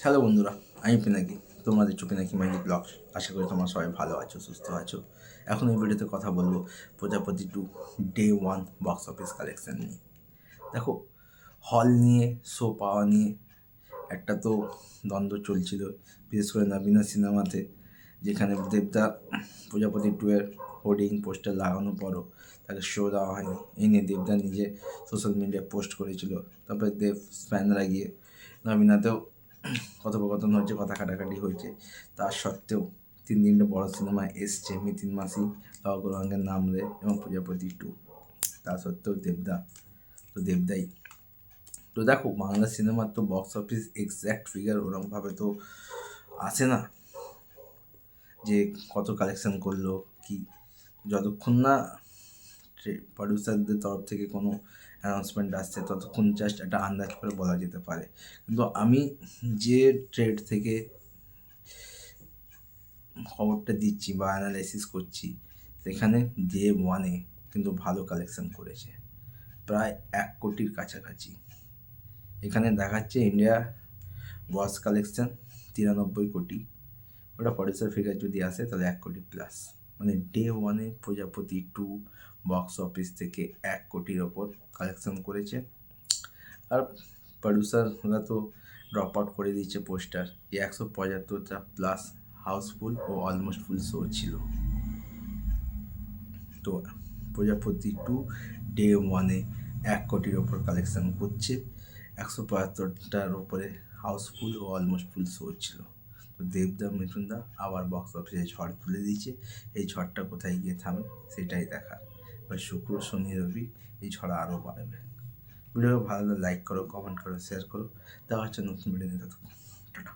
Hello বন্ধুরা, আমি পিনাকি। তোমরা দেখছো পিনাকি মাইলি ব্লগ। আশা করি তোমরা সবাই ভালো আছো, সুস্থ আছো। এখন এই ভিডিওতে কথা বলবো প্রজাপতি 2 ডে 1 বক্স অফিস কালেকশন নিয়ে। দেখো, হল নিয়ে, শো পাওয়া নিয়ে একটা তো দ্বন্দ্ব চলছিল, বিশেষ করে নবীনা সিনেমাতে, যেখানে দেবদা প্রজাপতি 2 এর হোর্ডিং পোস্টার লাগানোর পরও তাকে শো দেওয়া হয়নি। এই নিয়ে দেবদা নিজে সোশ্যাল মিডিয়ায় পোস্ট করেছিল। তারপরে দেব ফ্যানরা গিয়ে নবীনাতেও কথোপকথন হয়েছে, কথা কাটাকাটি হয়েছে। তা সত্ত্বেও 3 বড় সিনেমা এসছে, মিথিন মাসি, লব গৌরাঙ্গের নাম রে এবং প্রজাপতি 2। তা সত্ত্বেও দেবদাই। তো দেখো, বাংলা সিনেমার তো বক্স অফিস এক্স্যাক্ট ফিগার ওরকমভাবে তো আসে না যে কত কালেকশন করলো কি, যতক্ষণ না প্রডিউসারদের তরফ থেকে কোনো অ্যানাউন্সমেন্ট আসছে ততক্ষণ জাস্ট একটা আন্দাজ করে বলা যেতে পারে। কিন্তু আমি যে ট্রেড থেকে খবরটা দিচ্ছি বা অ্যানালাইসিস করছি, সেখানে ডে 1 কিন্তু ভালো কালেকশন করেছে, প্রায় 1 কোটির কাছাকাছি। এখানে দেখাচ্ছে ইন্ডিয়া গ্রস কালেকশন 93 কোটি। ওটা প্রডিউসার ফিগার যদি আসে তাহলে 1 কোটি প্লাস। মানে ডে 1 প্রজাপতি 2 বক্স অফিস থেকে 1 কোটির ওপর কালেকশন করেছে। আর প্রডিউসাররা তো ড্রপ আউট করে দিয়েছে পোস্টার। 175টা প্লাস হাউসফুল ও অলমোস্ট ফুল শো ছিল। তো প্রজাপতি 2 ডে 1 1 কোটির ওপর কালেকশন করছে। 175টার ওপরে হাউসফুল ও অলমোস্ট ফুল শো ছিল। তো দেবদা মিঠুনদা আবার বক্স অফিসে ঝড় তুলে দিয়েছে। এই ঝড়টা কোথায় গিয়ে থামে সেটাই দেখার। এবার শুক্র, শনি, রবি এই ঝড় আরও বাড়বে। ভিডিও ভালো লাগলে লাইক করো, কমেন্ট করো, শেয়ার করো। দেখা হচ্ছে নতুন ভিডিও নিয়ে। টাটা।